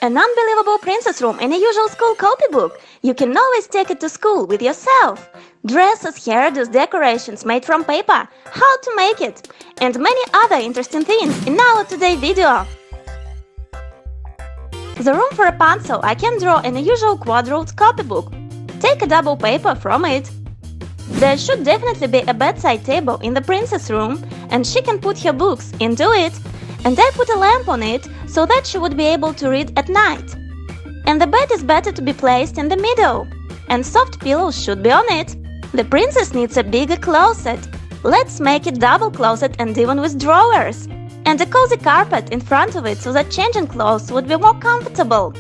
An unbelievable princess room in a usual school copybook. You can always take it to school with yourself. Dresses, hairdos, decorations made from paper, how to make it, and many other interesting things in our today video. The room for Rapunzel I can draw in a usual quadrilled copybook. Take a double paper from it. There should definitely be a bedside table in the princess room, and she can put her books into it. And I put a lamp on it so that she would be able to read at night. And the bed is better to be placed in the middle, and soft pillows should be on it. The princess needs a bigger closet. Let's make it double closet and even with drawers. And a cozy carpet in front of it so that changing clothes would be more comfortable.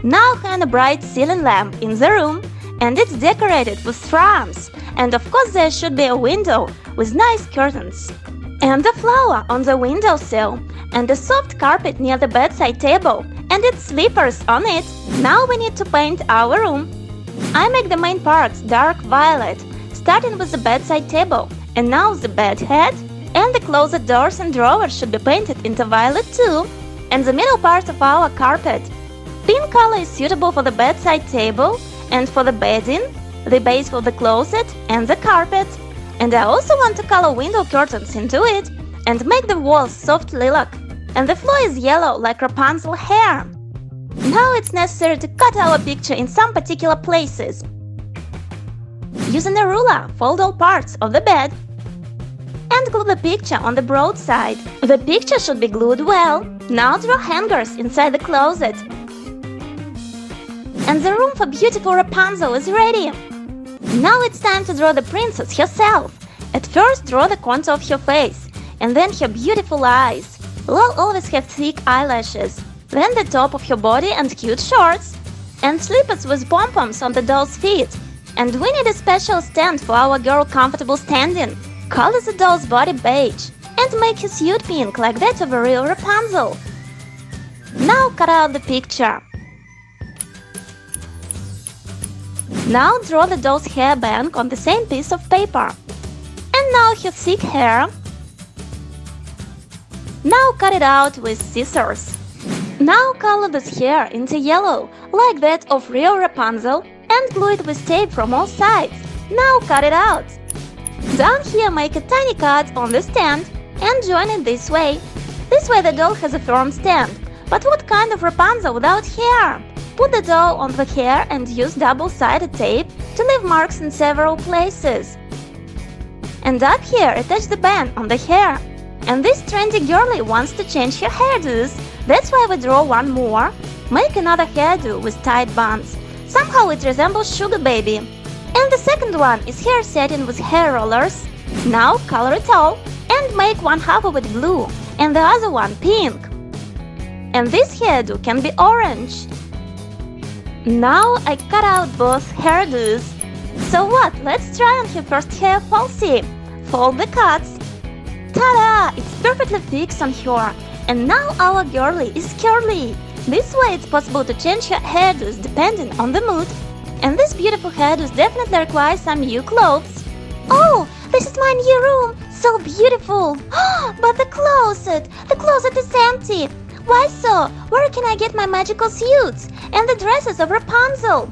Now hang a bright ceiling lamp in the room, and it's decorated with thrones. And of course there should be a window with nice curtains. And a flower on the windowsill, and a soft carpet near the bedside table, and its slippers on it. Now we need to paint our room. I make the main parts dark violet, starting with the bedside table, and now the bed head, and the closet doors and drawers should be painted into violet too, and the middle part of our carpet. Pink color is suitable for the bedside table, and for the bedding, the base for the closet, and the carpet. And I also want to color window curtains into it, and make the walls soft lilac, and the floor is yellow like Rapunzel hair. Now it's necessary to cut our picture in some particular places. Using a ruler, fold all parts of the bed and glue the picture on the broad side. The picture should be glued well. Now draw hangers inside the closet. And the room for beautiful Rapunzel is ready. Now it's time to draw the princess herself. At first draw the contour of her face, and then her beautiful eyes. l.o.l always have thick eyelashes, then the top of her body and cute shorts, and slippers with pom-poms on the doll's feet. And we need a special stand for our girl comfortable standing. Color the doll's body beige, and make her suit pink like that of a real Rapunzel. Now cut out the picture. Now draw the doll's hair bank on the same piece of paper. And now her thick hair. Now cut it out with scissors. Now color this hair into yellow, like that of real Rapunzel, and glue it with tape from all sides. Now cut it out. Down here make a tiny cut on the stand and join it this way. This way the doll has a firm stand. But what kind of Rapunzel without hair? Put the doll on the hair and use double-sided tape to leave marks in several places. And up here attach the band on the hair. And this trendy girlie wants to change her hairdos. That's why we draw one more. Make another hairdo with tight buns. Somehow it resembles Sugar Baby. And the second one is hair setting with hair rollers. Now color it all and make one half of it blue and the other one pink. And this hairdo can be orange. Now I cut out both hairdos. So what? Let's try on her first hair falsie. Fold the cuts. Ta-da! It's perfectly fixed on her. And now our girlie is curly. This way it's possible to change her hairdos depending on the mood. And this beautiful hairdos definitely requires some new clothes. Oh, this is my new room! So beautiful! But the closet is empty! Why so? Where can I get my magical suits and the dresses of Rapunzel?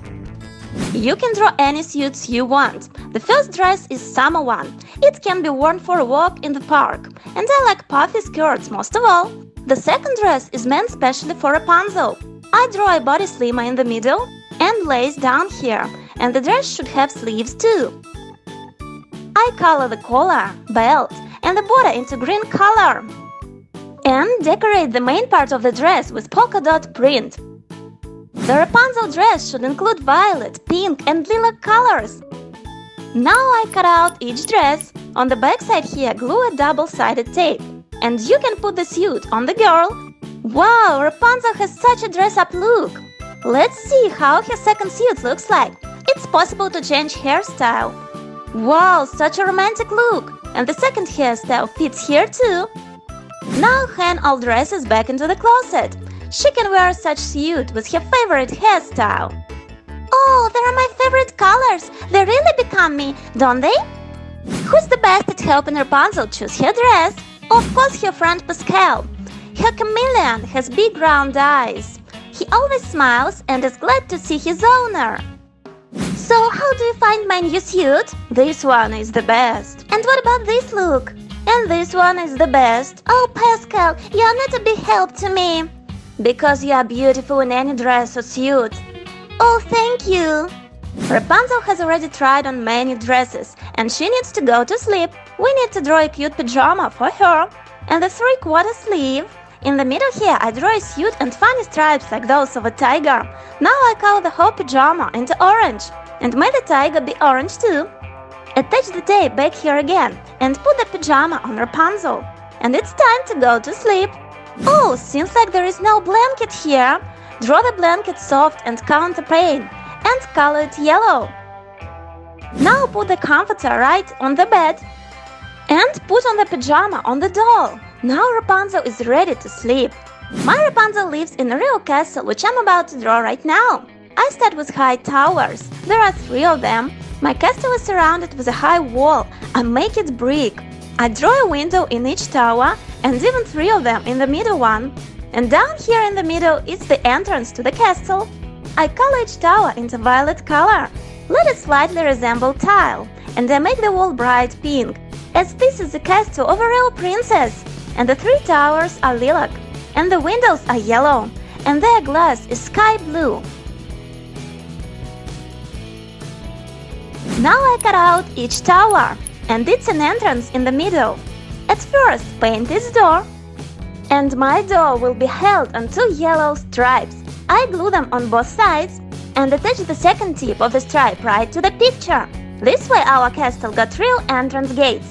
You can draw any suits you want. The first dress is summer one. It can be worn for a walk in the park, and I like puffy skirts most of all. The second dress is meant specially for Rapunzel. I draw a body slimmer in the middle and lace down here, and the dress should have sleeves too. I color the collar, belt, and the border into green color. And decorate the main part of the dress with polka dot print. The Rapunzel dress should include violet, pink, and lilac colors. Now I cut out each dress. On the back side here, glue a double-sided tape. And you can put the suit on the girl. Wow, Rapunzel has such a dress-up look. Let's see how her second suit looks like. It's possible to change hairstyle. Wow, such a romantic look. And the second hairstyle fits here too. Now hang all dresses back into the closet. She can wear such suit with her favorite hairstyle. Oh, they are my favorite colors. They really become me, don't they? Who's the best at helping Rapunzel choose her dress? Of course, her friend Pascal. Her chameleon has big round eyes. He always smiles and is glad to see his owner. So, how do you find my new suit? This one is the best. And what about this look? And this one is the best. Oh, Pascal, you are not a big help to me. Because you are beautiful in any dress or suit. Oh, thank you. Rapunzel has already tried on many dresses, and she needs to go to sleep. We need to draw a cute pajama for her. And the 3/4 sleeve. In the middle here, I draw a suit and funny stripes like those of a tiger. Now I color the whole pajama into orange. And make the tiger be orange too. Attach the tape back here again and put the pajama on Rapunzel. And it's time to go to sleep. Oh, seems like there is no blanket here. Draw the blanket soft and counter pane and color it yellow. Now put the comforter right on the bed and put on the pajama on the doll. Now Rapunzel is ready to sleep. My Rapunzel lives in a real castle, which I'm about to draw right now. I start with high towers. There are 3 of them. My castle is surrounded with a high wall. I make it brick. I draw a window in each tower and even 3 of them in the middle one. And down here in the middle is the entrance to the castle. I color each tower into violet color. Let it slightly resemble tile. And I make the wall bright pink, as this is the castle of a real princess. And the 3 towers are lilac. And the windows are yellow. And their glass is sky blue. Now I cut out each tower, and it's an entrance in the middle. At first, paint this door, and my door will be held on 2 yellow stripes. I glue them on both sides and attach the second tip of the stripe right to the picture. This way our castle got real entrance gates.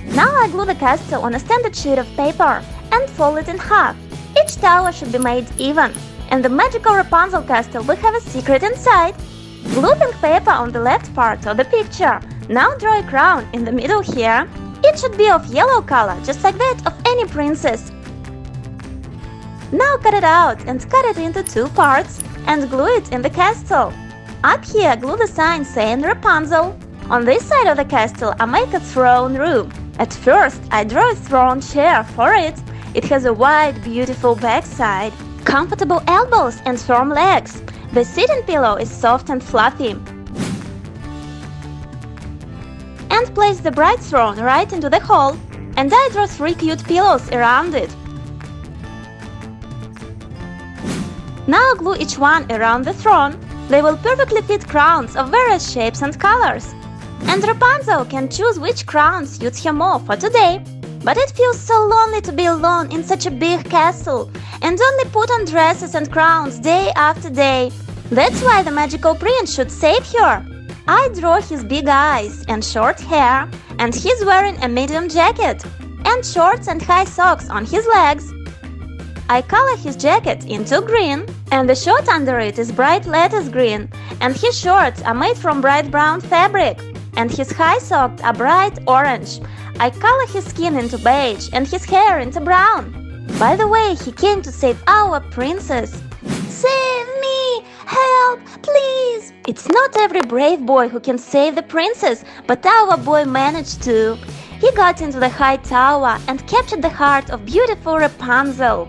Now I glue the castle on a standard sheet of paper and fold it in half. Each tower should be made even, and the magical Rapunzel castle will have a secret inside. Glue pink paper on the left part of the picture. Now draw a crown in the middle here. It should be of yellow color, just like that of any princess. Now cut it out and cut it into 2 parts and glue it in the castle. Up here, glue the sign saying Rapunzel. On this side of the castle, I make a throne room. At first, I draw a throne chair for it. It has a wide, beautiful backside, comfortable elbows and firm legs. The sitting pillow is soft and fluffy. And place the bright throne right into the hole, and I draw 3 cute pillows around it. Now glue each one around the throne. They will perfectly fit crowns of various shapes and colors. And Rapunzel can choose which crown suits her more for today. But it feels so lonely to be alone in such a big castle and only put on dresses and crowns day after day. That's why the magical prince should save her. I draw his big eyes and short hair, and he's wearing a medium jacket and shorts and high socks on his legs. I color his jacket into green, and the shirt under it is bright lettuce green, and his shorts are made from bright brown fabric, and his high socks are bright orange. I color his skin into beige and his hair into brown. By the way, he came to save our princess. Save me! Help! Please! It's not every brave boy who can save the princess, but our boy managed to. He got into the high tower and captured the heart of beautiful Rapunzel.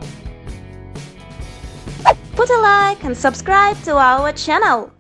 Put a like and subscribe to our channel.